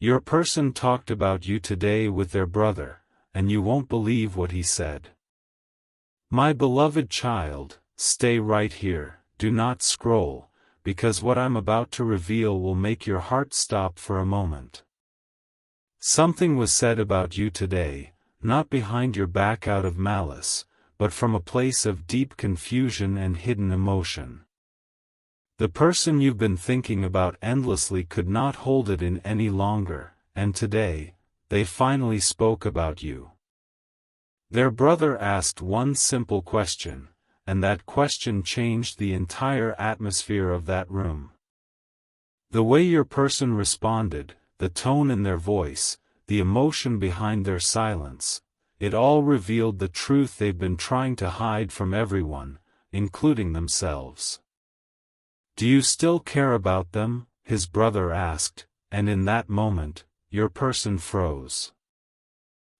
Your person talked about you today with their brother, and you won't believe what he said. My beloved child, stay right here, do not scroll, because what I'm about to reveal will make your heart stop for a moment. Something was said about you today, not behind your back out of malice, but from a place of deep confusion and hidden emotion. The person you've been thinking about endlessly could not hold it in any longer, and today, they finally spoke about you. Their brother asked one simple question, and that question changed the entire atmosphere of that room. The way your person responded, the tone in their voice, the emotion behind their silence, it all revealed the truth they've been trying to hide from everyone, including themselves. Do you still care about them? His brother asked, and in that moment, your person froze.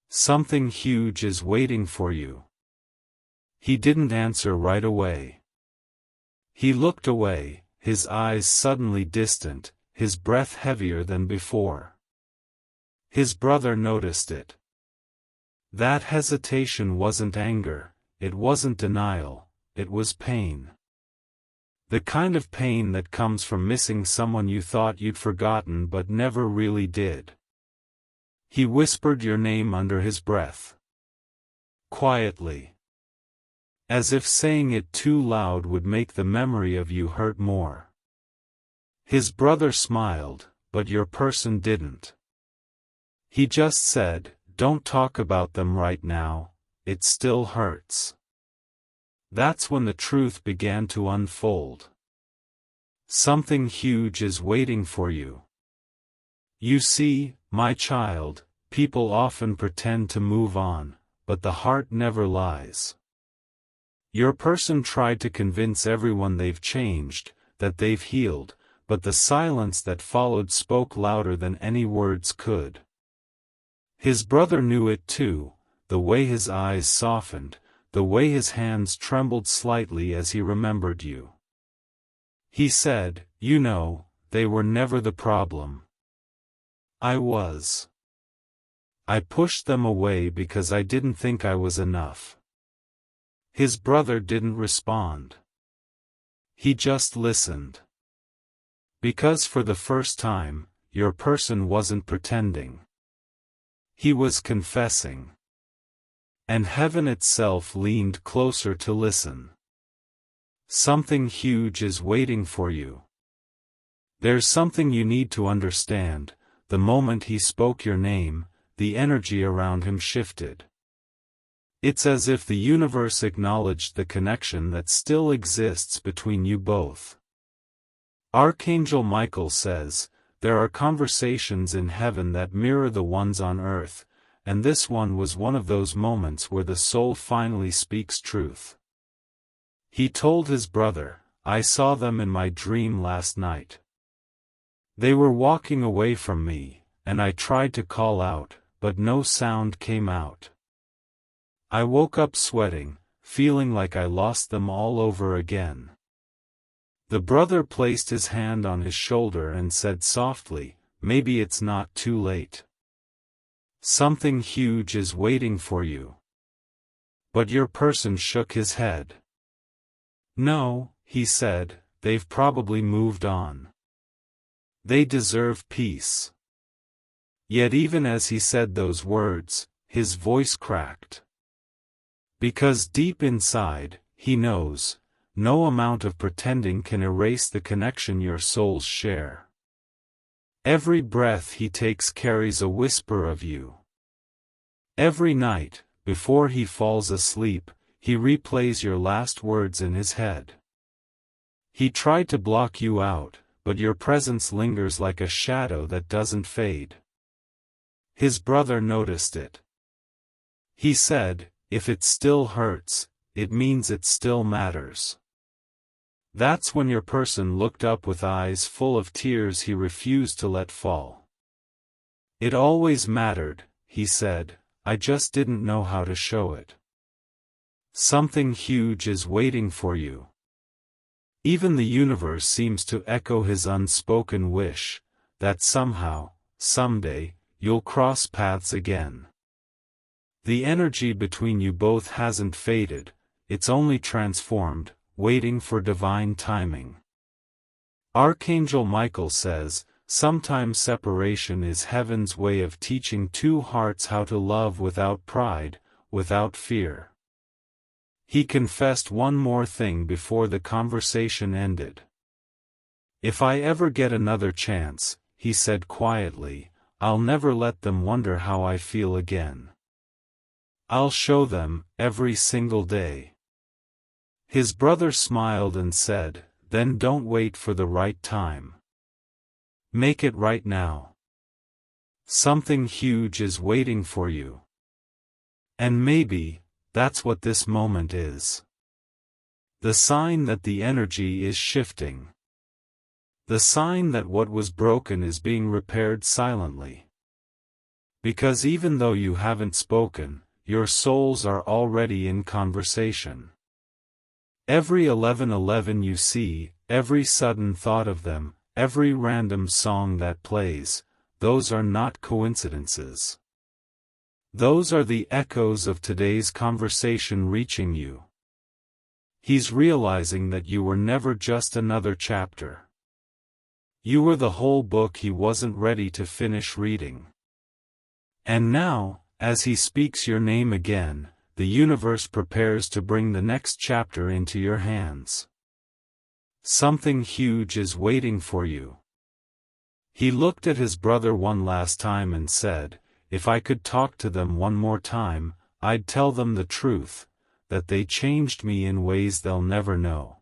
Something huge is waiting for you. He didn't answer right away. He looked away, his eyes suddenly distant, his breath heavier than before. His brother noticed it. That hesitation wasn't anger, it wasn't denial, it was pain. The kind of pain that comes from missing someone you thought you'd forgotten but never really did. He whispered your name under his breath. Quietly. As if saying it too loud would make the memory of you hurt more. His brother smiled, but your person didn't. He just said, "Don't talk about them right now, it still hurts." That's when the truth began to unfold. Something huge is waiting for you. You see, my child, people often pretend to move on, but the heart never lies. Your person tried to convince everyone they've changed, that they've healed, but the silence that followed spoke louder than any words could. His brother knew it too, the way his eyes softened, the way his hands trembled slightly as he remembered you. He said, "You know, they were never the problem. I was. I pushed them away because I didn't think I was enough." His brother didn't respond. He just listened. Because for the first time, your person wasn't pretending. He was confessing. And heaven itself leaned closer to listen. Something huge is waiting for you. There's something you need to understand. The moment he spoke your name, the energy around him shifted. It's as if the universe acknowledged the connection that still exists between you both. Archangel Michael says, there are conversations in heaven that mirror the ones on earth, and this one was one of those moments where the soul finally speaks truth. He told his brother, "I saw them in my dream last night. They were walking away from me, and I tried to call out, but no sound came out. I woke up sweating, feeling like I lost them all over again." The brother placed his hand on his shoulder and said softly, "Maybe it's not too late. Something huge is waiting for you." But your person shook his head. "No," he said, "they've probably moved on. They deserve peace." Yet even as he said those words, his voice cracked. Because deep inside, he knows, no amount of pretending can erase the connection your souls share. Every breath he takes carries a whisper of you. Every night, before he falls asleep, he replays your last words in his head. He tried to block you out, but your presence lingers like a shadow that doesn't fade. His brother noticed it. He said, "If it still hurts, it means it still matters." That's when your person looked up with eyes full of tears he refused to let fall. "It always mattered," he said, "I just didn't know how to show it. Something huge is waiting for you." Even the universe seems to echo his unspoken wish, that somehow, someday, you'll cross paths again. The energy between you both hasn't faded, it's only transformed, waiting for divine timing. Archangel Michael says, sometimes separation is heaven's way of teaching two hearts how to love without pride, without fear. He confessed one more thing before the conversation ended. If I ever get another chance, he said quietly, I'll never let them wonder how I feel again. I'll show them, every single day. His brother smiled and said, then don't wait for the right time. Make it right now. Something huge is waiting for you. And maybe, that's what this moment is. The sign that the energy is shifting. The sign that what was broken is being repaired silently. Because even though you haven't spoken, your souls are already in conversation. Every 11:11 you see, every sudden thought of them, every random song that plays, those are not coincidences. Those are the echoes of today's conversation reaching you. He's realizing that you were never just another chapter. You were the whole book he wasn't ready to finish reading. And now, as he speaks your name again, the universe prepares to bring the next chapter into your hands. Something huge is waiting for you. He looked at his brother one last time and said, if I could talk to them one more time, I'd tell them the truth, that they changed me in ways they'll never know.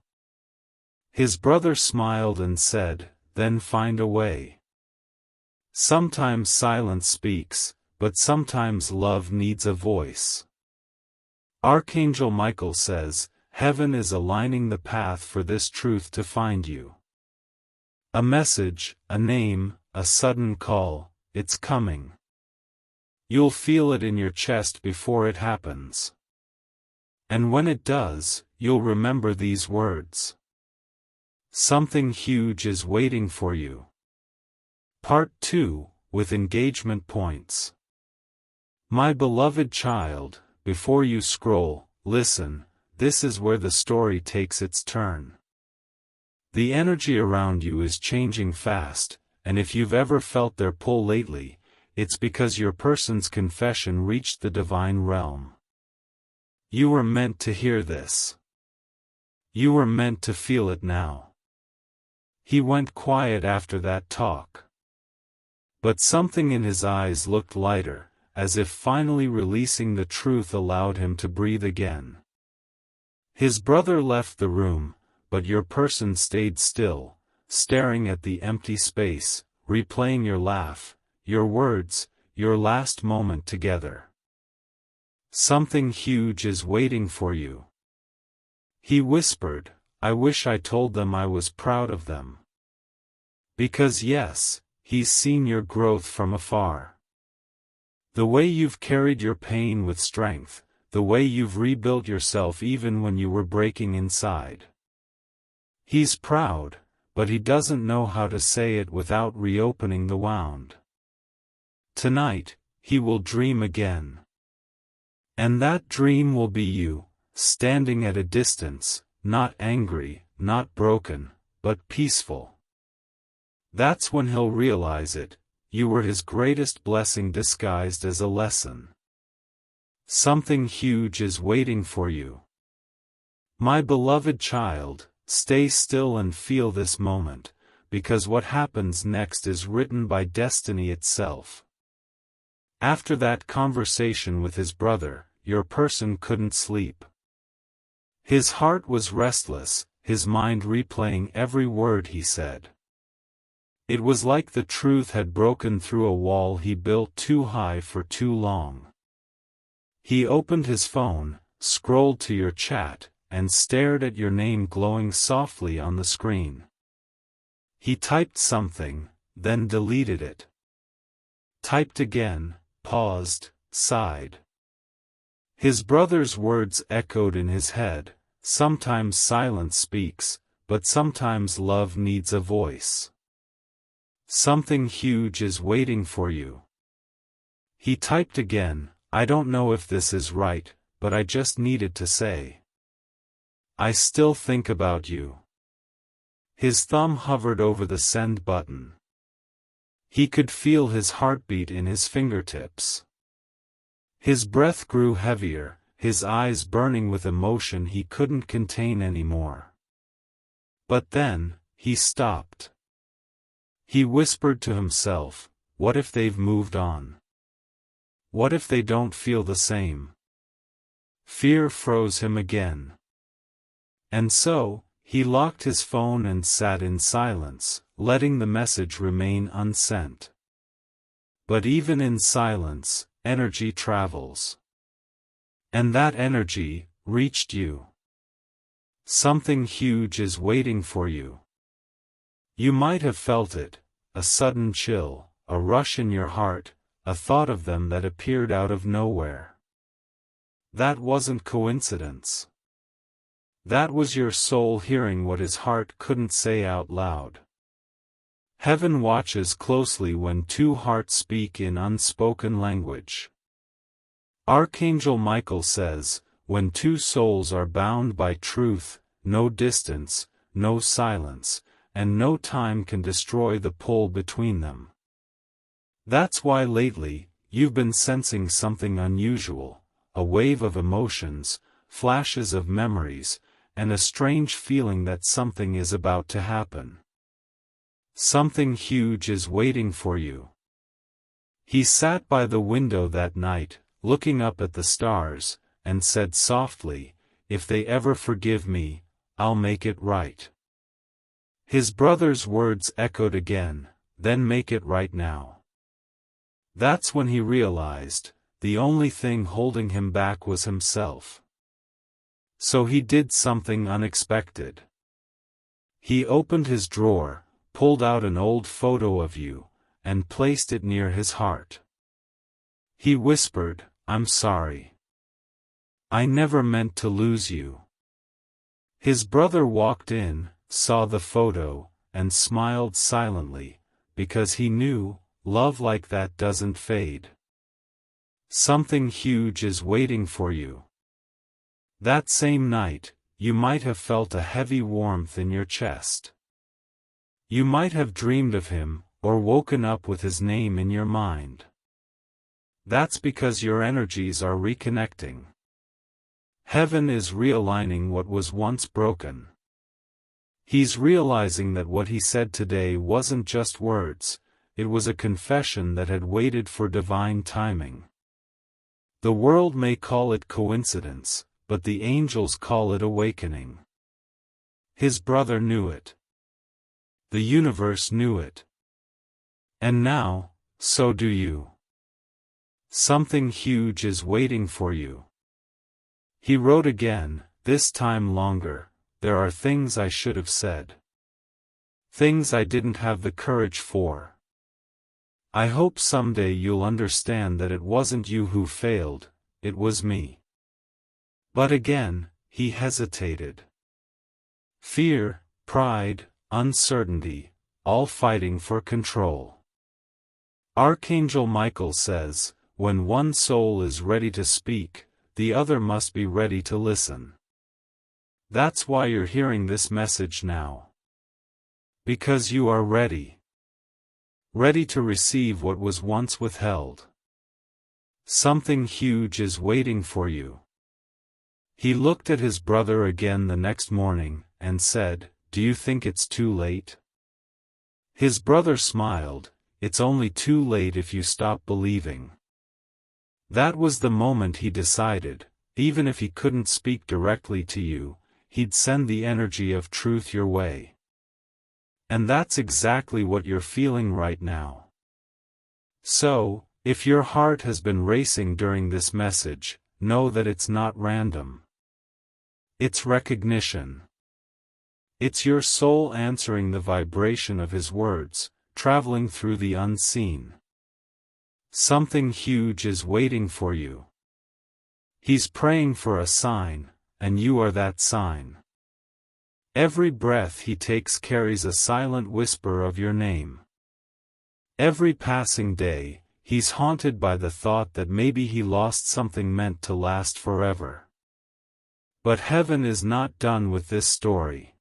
His brother smiled and said, then find a way. Sometimes silence speaks, but sometimes love needs a voice. Archangel Michael says, heaven is aligning the path for this truth to find you. A message, a name, a sudden call, it's coming. You'll feel it in your chest before it happens. And when it does, you'll remember these words. Something huge is waiting for you. Part 2, with engagement points. My beloved child, before you scroll, listen, this is where the story takes its turn. The energy around you is changing fast, and if you've ever felt their pull lately, it's because your person's confession reached the divine realm. You were meant to hear this. You were meant to feel it now. He went quiet after that talk. But something in his eyes looked lighter, as if finally releasing the truth allowed him to breathe again. His brother left the room, but your person stayed still, staring at the empty space, replaying your laugh, your words, your last moment together. Something huge is waiting for you. He whispered, I wish I told them I was proud of them. Because yes, he's seen your growth from afar. The way you've carried your pain with strength, the way you've rebuilt yourself even when you were breaking inside. He's proud, but he doesn't know how to say it without reopening the wound. Tonight, he will dream again. And that dream will be you, standing at a distance, not angry, not broken, but peaceful. That's when he'll realize it. You were his greatest blessing disguised as a lesson. Something huge is waiting for you. My beloved child, stay still and feel this moment, because what happens next is written by destiny itself. After that conversation with his brother, your person couldn't sleep. His heart was restless, his mind replaying every word he said. It was like the truth had broken through a wall he built too high for too long. He opened his phone, scrolled to your chat, and stared at your name glowing softly on the screen. He typed something, then deleted it. Typed again, paused, sighed. His brother's words echoed in his head, sometimes silence speaks, but sometimes love needs a voice. Something huge is waiting for you. He typed again, I don't know if this is right, but I just needed to say. I still think about you. His thumb hovered over the send button. He could feel his heartbeat in his fingertips. His breath grew heavier, his eyes burning with emotion he couldn't contain anymore. But then, he stopped. He whispered to himself, what if they've moved on? What if they don't feel the same? Fear froze him again. And so, he locked his phone and sat in silence, letting the message remain unsent. But even in silence, energy travels. And that energy reached you. Something huge is waiting for you. You might have felt it, a sudden chill, a rush in your heart, a thought of them that appeared out of nowhere. That wasn't coincidence. That was your soul hearing what his heart couldn't say out loud. Heaven watches closely when two hearts speak in unspoken language. Archangel Michael says, when two souls are bound by truth, no distance, no silence, and no time can destroy the pull between them. That's why lately, you've been sensing something unusual, a wave of emotions, flashes of memories, and a strange feeling that something is about to happen. Something huge is waiting for you. He sat by the window that night, looking up at the stars, and said softly, if they ever forgive me, I'll make it right. His brother's words echoed again, then make it right now. That's when he realized, the only thing holding him back was himself. So he did something unexpected. He opened his drawer, pulled out an old photo of you, and placed it near his heart. He whispered, I'm sorry. I never meant to lose you. His brother walked in, saw the photo, and smiled silently, because he knew, love like that doesn't fade. Something huge is waiting for you. That same night, you might have felt a heavy warmth in your chest. You might have dreamed of him, or woken up with his name in your mind. That's because your energies are reconnecting. Heaven is realigning what was once broken. He's realizing that what he said today wasn't just words, it was a confession that had waited for divine timing. The world may call it coincidence, but the angels call it awakening. His brother knew it. The universe knew it. And now, so do you. Something huge is waiting for you. He wrote again, this time longer, there are things I should have said. Things I didn't have the courage for. I hope someday you'll understand that it wasn't you who failed, it was me. But again, he hesitated. Fear, pride, uncertainty, all fighting for control. Archangel Michael says, when one soul is ready to speak, the other must be ready to listen. That's why you're hearing this message now. Because you are ready. Ready to receive what was once withheld. Something huge is waiting for you. He looked at his brother again the next morning, and said, do you think it's too late? His brother smiled, it's only too late if you stop believing. That was the moment he decided, even if he couldn't speak directly to you, he'd send the energy of truth your way. And that's exactly what you're feeling right now. So, if your heart has been racing during this message, know that it's not random. It's recognition. It's your soul answering the vibration of his words, traveling through the unseen. Something huge is waiting for you. He's praying for a sign, and you are that sign. Every breath he takes carries a silent whisper of your name. Every passing day, he's haunted by the thought that maybe he lost something meant to last forever. But heaven is not done with this story.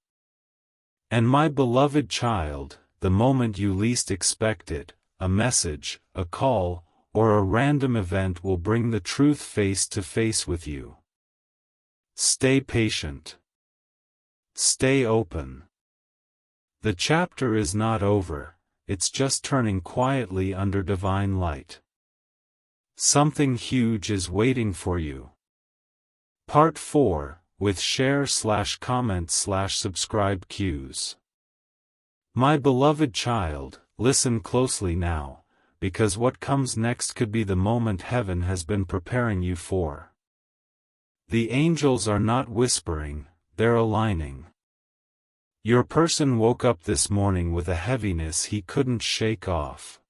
And my beloved child, the moment you least expect it, a message, a call, or a random event will bring the truth face to face with you. Stay patient. Stay open. The chapter is not over, it's just turning quietly under divine light. Something huge is waiting for you. Part 4, with share/comment/subscribe cues. My beloved child, listen closely now, because what comes next could be the moment heaven has been preparing you for. The angels are not whispering, they're aligning. Your person woke up this morning with a heaviness he couldn't shake off.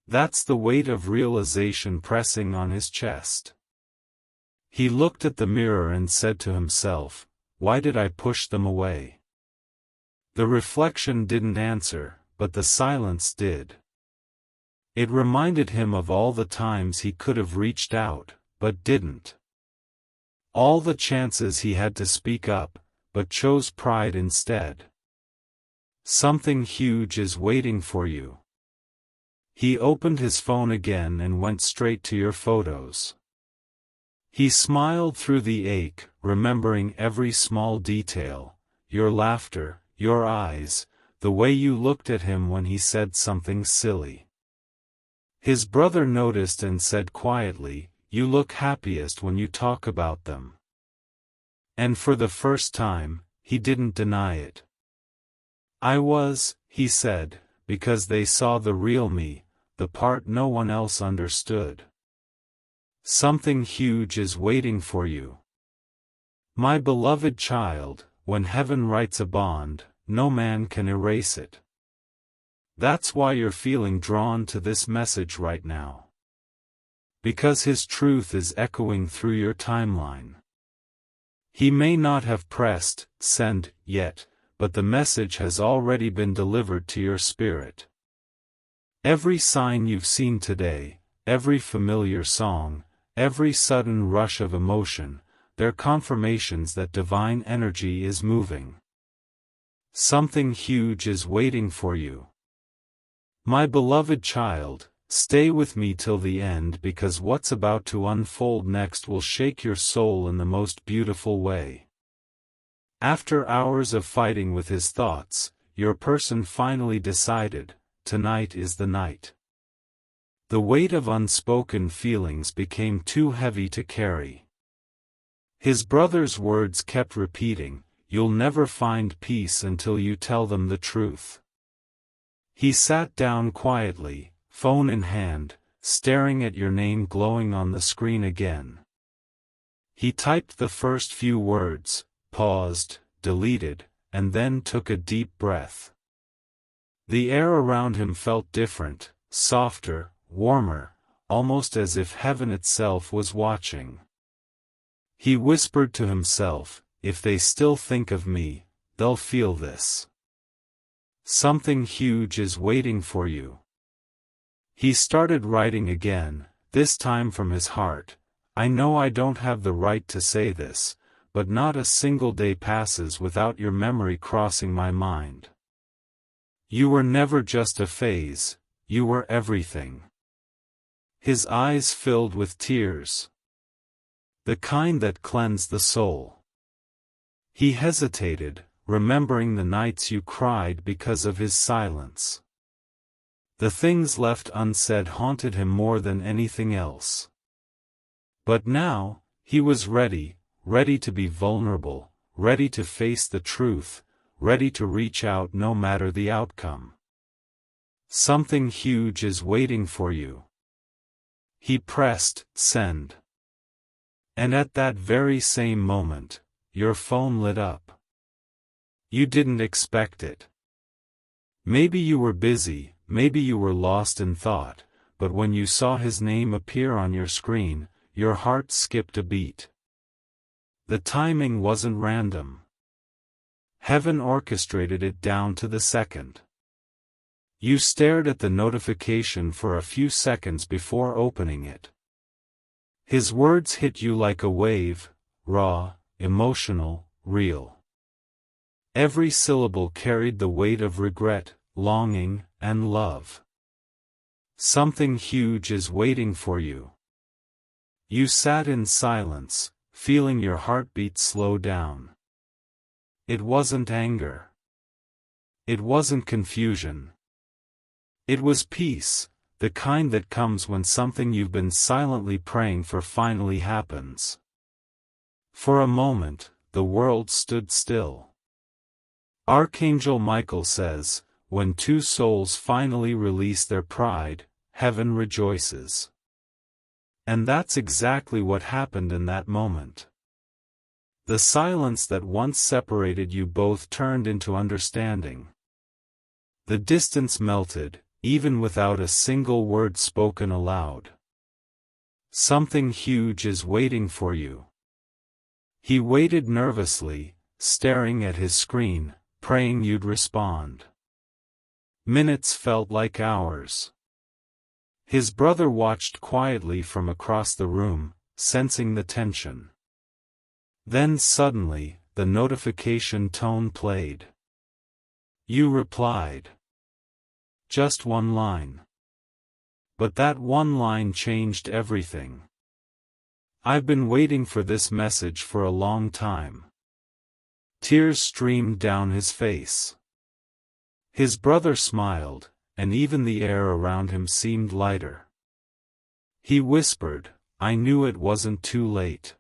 That's the weight of realization pressing on his chest. He looked at the mirror and said to himself, "Why did I push them away?" The reflection didn't answer, but the silence did. It reminded him of all the times he could have reached out, but didn't. All the chances he had to speak up, but chose pride instead. Something huge is waiting for you. He opened his phone again and went straight to your photos. He smiled through the ache, remembering every small detail, your laughter, your eyes, the way you looked at him when he said something silly. His brother noticed and said quietly, "You look happiest when you talk about them." And for the first time, he didn't deny it. "I was," he said, "because they saw the real me, the part no one else understood." Something huge is waiting for you. My beloved child, when heaven writes a bond, no man can erase it. That's why you're feeling drawn to this message right now. Because his truth is echoing through your timeline. He may not have pressed send yet, but the message has already been delivered to your spirit. Every sign you've seen today, every familiar song, every sudden rush of emotion, they're confirmations that divine energy is moving. Something huge is waiting for you. My beloved child, stay with me till the end because what's about to unfold next will shake your soul in the most beautiful way. After hours of fighting with his thoughts, your person finally decided, tonight is the night. The weight of unspoken feelings became too heavy to carry. His brother's words kept repeating, "You'll never find peace until you tell them the truth." He sat down quietly, phone in hand, staring at your name glowing on the screen again. He typed the first few words, paused, deleted, and then took a deep breath. The air around him felt different, softer, warmer, almost as if heaven itself was watching. He whispered to himself, "If they still think of me, they'll feel this. Something huge is waiting for you." He started writing again, this time from his heart. "I know I don't have the right to say this, but not a single day passes without your memory crossing my mind. You were never just a phase, you were everything." His eyes filled with tears. The kind that cleanse the soul. He hesitated, remembering the nights you cried because of his silence. The things left unsaid haunted him more than anything else. But now, he was ready to be vulnerable, ready to face the truth, ready to reach out no matter the outcome. Something huge is waiting for you. He pressed send. And at that very same moment, your phone lit up. You didn't expect it. Maybe you were busy, maybe you were lost in thought, but when you saw his name appear on your screen, your heart skipped a beat. The timing wasn't random. Heaven orchestrated it down to the second. You stared at the notification for a few seconds before opening it. His words hit you like a wave, raw, emotional, real. Every syllable carried the weight of regret, longing, and love. Something huge is waiting for you. You sat in silence, feeling your heartbeat slow down. It wasn't anger. It wasn't confusion. It was peace, the kind that comes when something you've been silently praying for finally happens. For a moment, the world stood still. Archangel Michael says, when two souls finally release their pride, heaven rejoices. And that's exactly what happened in that moment. The silence that once separated you both turned into understanding. The distance melted, even without a single word spoken aloud. Something huge is waiting for you. He waited nervously, staring at his screen, praying you'd respond. Minutes felt like hours. His brother watched quietly from across the room, sensing the tension. Then suddenly, the notification tone played. You replied. Just one line. But that one line changed everything. I've been waiting for this message for a long time. Tears streamed down his face. His brother smiled, and even the air around him seemed lighter. He whispered, I knew it wasn't too late.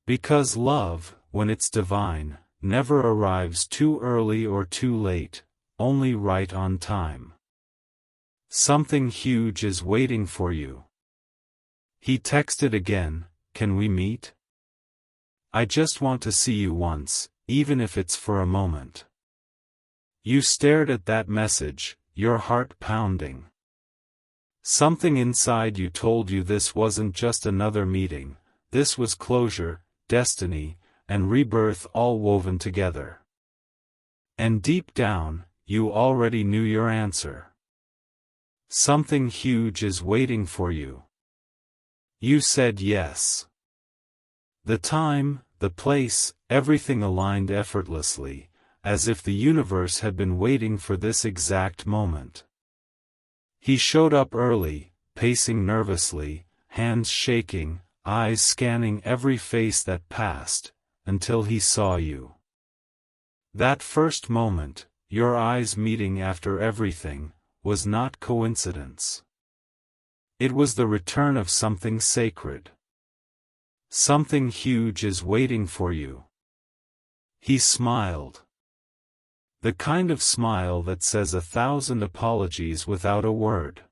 Because love, when it's divine, never arrives too early or too late, only right on time. Something huge is waiting for you. He texted again, can we meet? I just want to see you once, even if it's for a moment. You stared at that message, your heart pounding. Something inside you told you this wasn't just another meeting, this was closure, destiny, and rebirth all woven together. And deep down, you already knew your answer. Something huge is waiting for you. You said yes. The time, the place, everything aligned effortlessly, as if the universe had been waiting for this exact moment. He showed up early, pacing nervously, hands shaking, eyes scanning every face that passed, until he saw you. That first moment, your eyes meeting after everything, was not coincidence. It was the return of something sacred. Something huge is waiting for you. He smiled. The kind of smile that says 1,000 apologies without a word.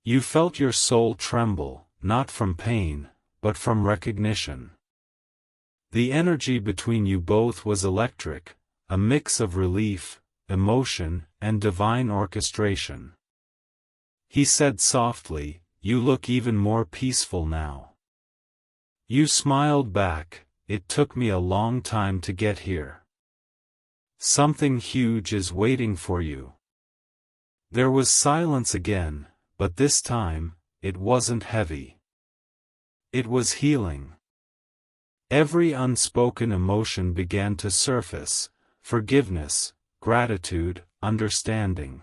You felt your soul tremble, not from pain, but from recognition. The energy between you both was electric, a mix of relief, emotion, and divine orchestration. He said softly, you look even more peaceful now. You smiled back, it took me a long time to get here. Something huge is waiting for you. There was silence again, but this time, it wasn't heavy. It was healing. Every unspoken emotion began to surface, forgiveness, gratitude, understanding.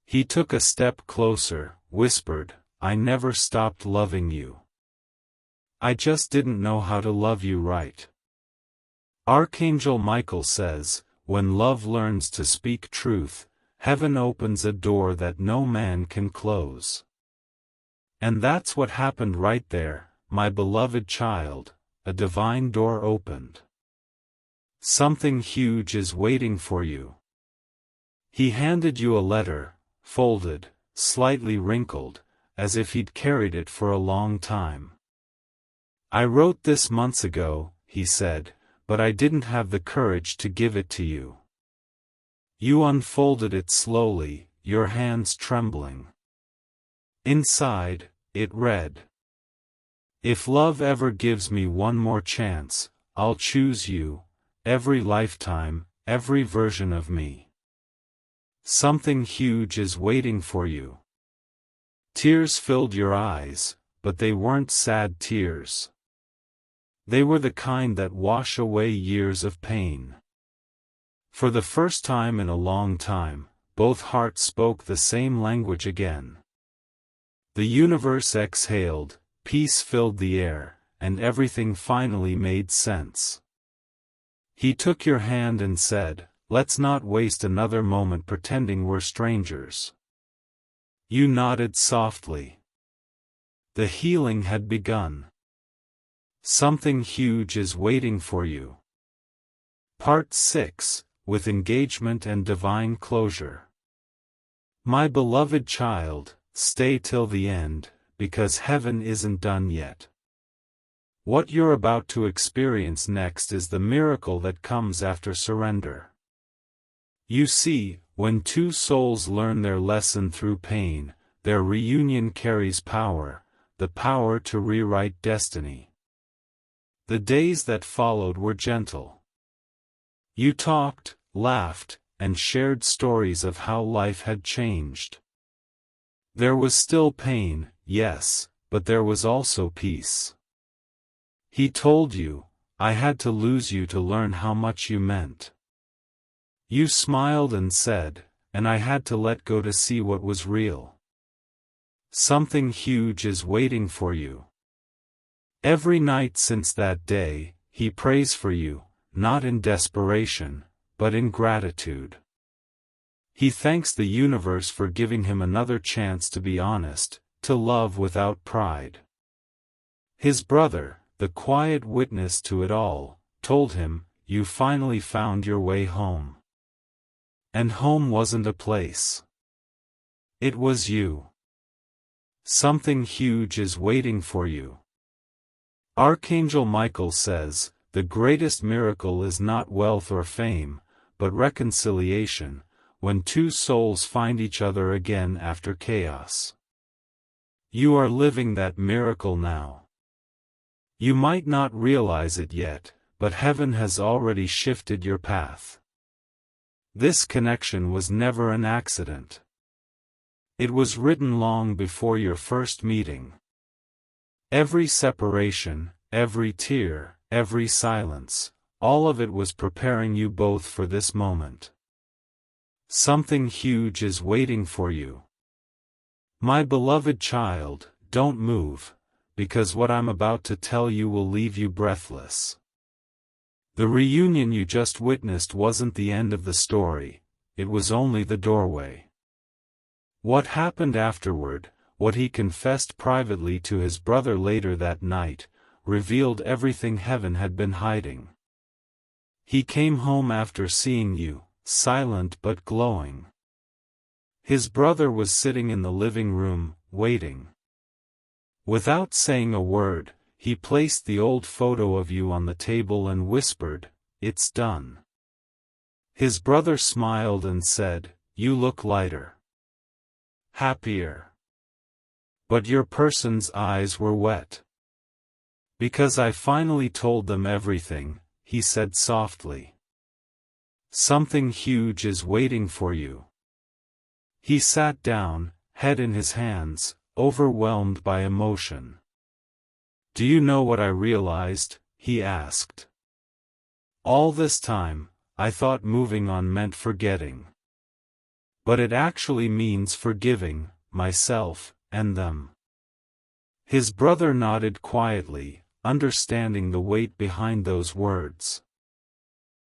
He took a step closer, whispered, I never stopped loving you. I just didn't know how to love you right. Archangel Michael says, when love learns to speak truth, heaven opens a door that no man can close. And that's what happened right there, my beloved child, a divine door opened. Something huge is waiting for you. He handed you a letter, folded, slightly wrinkled, as if he'd carried it for a long time. I wrote this months ago, he said, but I didn't have the courage to give it to you. You unfolded it slowly, your hands trembling. Inside, it read, if love ever gives me one more chance, I'll choose you, every lifetime, every version of me. Something huge is waiting for you. Tears filled your eyes, but they weren't sad tears. They were the kind that wash away years of pain. For the first time in a long time, both hearts spoke the same language again. The universe exhaled, peace filled the air, and everything finally made sense. He took your hand and said, "Let's not waste another moment pretending we're strangers." You nodded softly. The healing had begun. Something huge is waiting for you. Part 6, with engagement and divine closure. My beloved child, stay till the end, because heaven isn't done yet. What you're about to experience next is the miracle that comes after surrender. You see, when two souls learn their lesson through pain, their reunion carries power, the power to rewrite destiny. The days that followed were gentle. You talked, laughed, and shared stories of how life had changed. There was still pain, yes, but there was also peace. He told you, "I had to lose you to learn how much you meant." You smiled and said, "And I had to let go to see what was real." Something huge is waiting for you. Every night since that day, he prays for you, not in desperation, but in gratitude. He thanks the universe for giving him another chance to be honest, to love without pride. His brother, the quiet witness to it all, told him, "You finally found your way home." And home wasn't a place. It was you. Something huge is waiting for you. Archangel Michael says, "The greatest miracle is not wealth or fame, but reconciliation, when two souls find each other again after chaos." You are living that miracle now. You might not realize it yet, but heaven has already shifted your path. This connection was never an accident. It was written long before your first meeting. Every separation, every tear, every silence, all of it was preparing you both for this moment. Something huge is waiting for you. My beloved child, don't move, because what I'm about to tell you will leave you breathless. The reunion you just witnessed wasn't the end of the story, it was only the doorway. What happened afterward, what he confessed privately to his brother later that night, revealed everything heaven had been hiding. He came home after seeing you, silent but glowing. His brother was sitting in the living room, waiting. Without saying a word, he placed the old photo of you on the table and whispered, "It's done." His brother smiled and said, "You look lighter. Happier." But your person's eyes were wet. "Because I finally told them everything," he said softly. Something huge is waiting for you. He sat down, head in his hands, overwhelmed by emotion. "Do you know what I realized?" he asked. "All this time, I thought moving on meant forgetting. But it actually means forgiving, myself, and them." His brother nodded quietly, understanding the weight behind those words.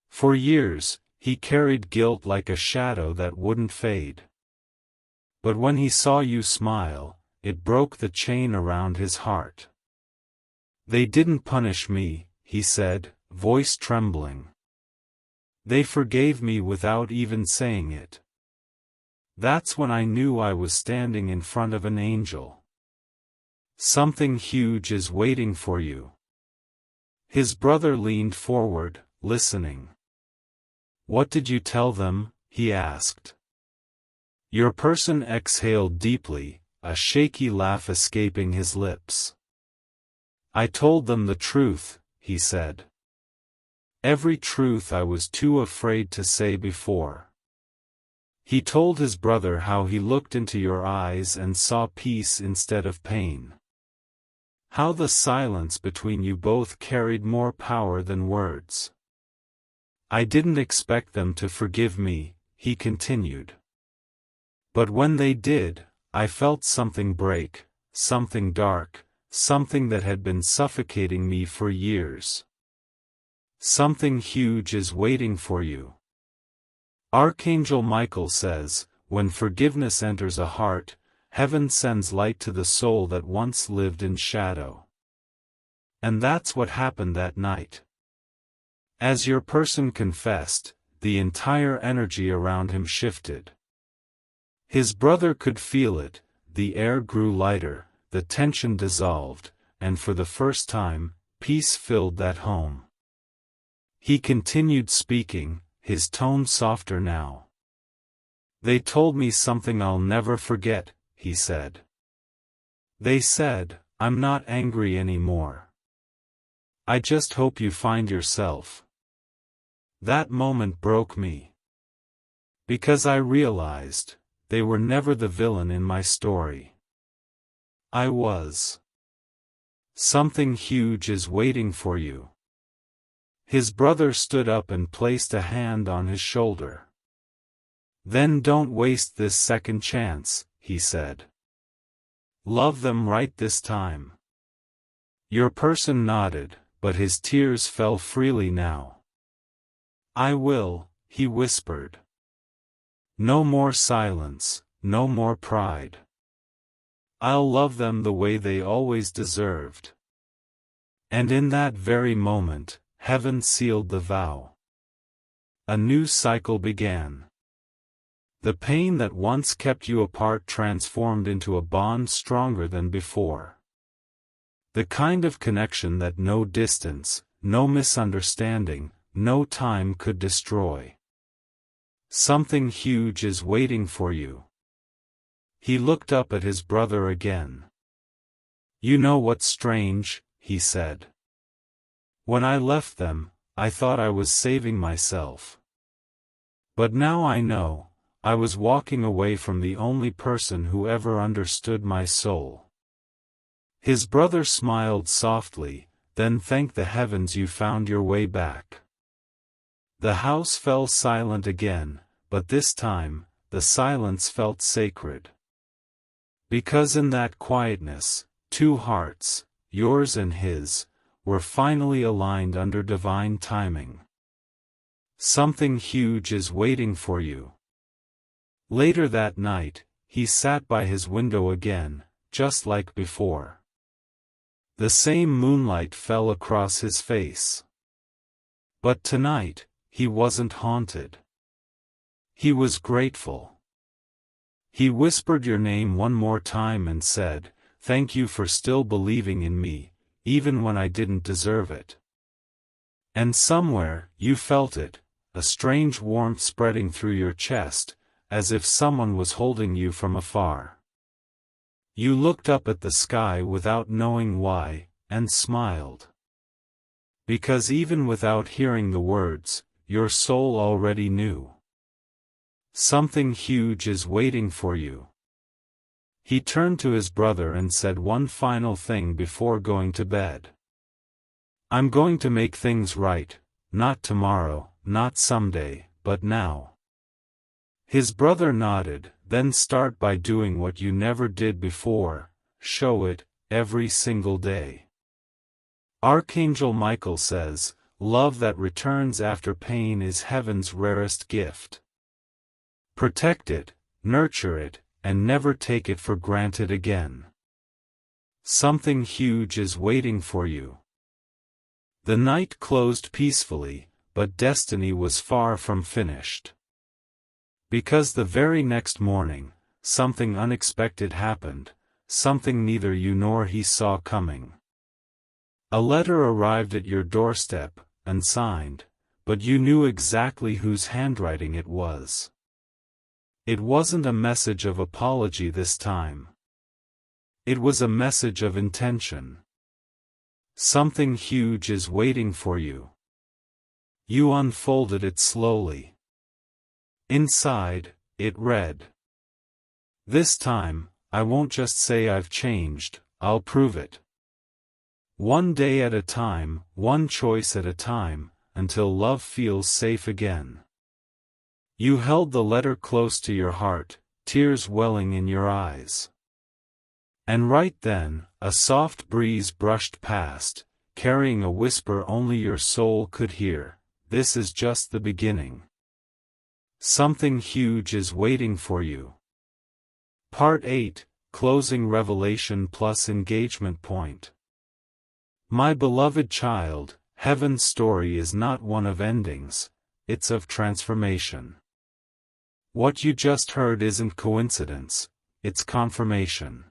For years, he carried guilt like a shadow that wouldn't fade. But when he saw you smile, it broke the chain around his heart. "They didn't punish me," he said, voice trembling. "They forgave me without even saying it." That's when I knew I was standing in front of an angel. Something huge is waiting for you. His brother leaned forward, listening. "What did you tell them?" he asked. Your person exhaled deeply, a shaky laugh escaping his lips. "I told them the truth," he said. "Every truth I was too afraid to say before." He told his brother how he looked into your eyes and saw peace instead of pain. How the silence between you both carried more power than words. I didn't expect them to forgive me, he continued. But when they did, I felt something break, something dark, something that had been suffocating me for years. Something huge is waiting for you. Archangel Michael says, when forgiveness enters a heart, heaven sends light to the soul that once lived in shadow. And that's what happened that night. As your person confessed, the entire energy around him shifted. His brother could feel it, the air grew lighter, the tension dissolved, and for the first time, peace filled that home. He continued speaking, his tone softer now. They told me something I'll never forget, he said. They said, I'm not angry anymore. I just hope you find yourself. That moment broke me. Because I realized, they were never the villain in my story. I was. Something huge is waiting for you. His brother stood up and placed a hand on his shoulder. Then don't waste this second chance, he said. Love them right this time. Your person nodded, but his tears fell freely now. I will, he whispered. No more silence, no more pride. I'll love them the way they always deserved. And in that very moment, heaven sealed the vow. A new cycle began. The pain that once kept you apart transformed into a bond stronger than before. The kind of connection that no distance, no misunderstanding, no time could destroy. Something huge is waiting for you. He looked up at his brother again. You know what's strange, he said. When I left them, I thought I was saving myself. But now I know, I was walking away from the only person who ever understood my soul. His brother smiled softly, then thanked the heavens you found your way back. The house fell silent again, but this time, the silence felt sacred. Because in that quietness, two hearts, yours and his, were finally aligned under divine timing. Something huge is waiting for you. Later that night, he sat by his window again, just like before. The same moonlight fell across his face. But tonight, he wasn't haunted. He was grateful. He whispered your name one more time and said, "Thank you for still believing in me, even when I didn't deserve it." And somewhere, you felt it, a strange warmth spreading through your chest, as if someone was holding you from afar. You looked up at the sky without knowing why, and smiled. Because even without hearing the words, your soul already knew. Something huge is waiting for you. He turned to his brother and said one final thing before going to bed. I'm going to make things right, not tomorrow, not someday, but now. His brother nodded, then start by doing what you never did before, show it, every single day. Archangel Michael says, love that returns after pain is heaven's rarest gift. Protect it, nurture it, and never take it for granted again. Something huge is waiting for you. The night closed peacefully, but destiny was far from finished. Because the very next morning, something unexpected happened, something neither you nor he saw coming. A letter arrived at your doorstep, unsigned, but you knew exactly whose handwriting it was. It wasn't a message of apology this time. It was a message of intention. Something huge is waiting for you. You unfolded it slowly. Inside, It read. This time, I won't just say I've changed, I'll prove it. One day at a time, one choice at a time, until love feels safe again. You held the letter close to your heart, tears welling in your eyes. And right then, a soft breeze brushed past, carrying a whisper only your soul could hear. This is just the beginning. Something huge is waiting for you. Part 8, Closing Revelation plus Engagement Point. My beloved child, heaven's story is not one of endings, it's of transformation. What you just heard isn't coincidence, it's confirmation.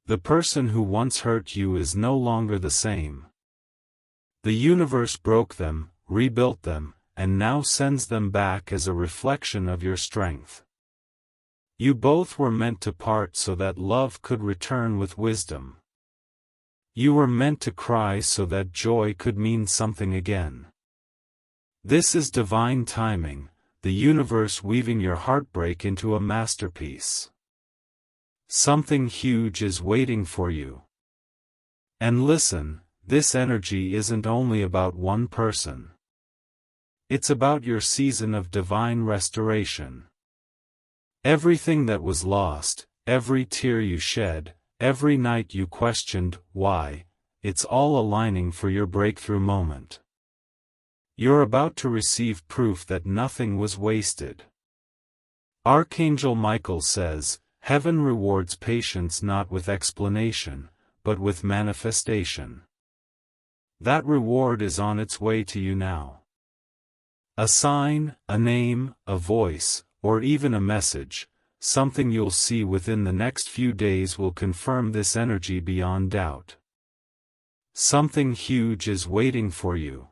The person who once hurt you is no longer the same. The universe broke them, rebuilt them, and now sends them back as a reflection of your strength. You both were meant to part so that love could return with wisdom. You were meant to cry so that joy could mean something again. This is divine timing, the universe weaving your heartbreak into a masterpiece. Something huge is waiting for you. And listen, this energy isn't only about one person. It's about your season of divine restoration. Everything that was lost, every tear you shed, every night you questioned why, it's all aligning for your breakthrough moment. You're about to receive proof that nothing was wasted. Archangel Michael says, Heaven rewards patience not with explanation, but with manifestation. That reward is on its way to you now. A sign, a name, a voice, or even a message, something you'll see within the next few days will confirm this energy beyond doubt. Something huge is waiting for you.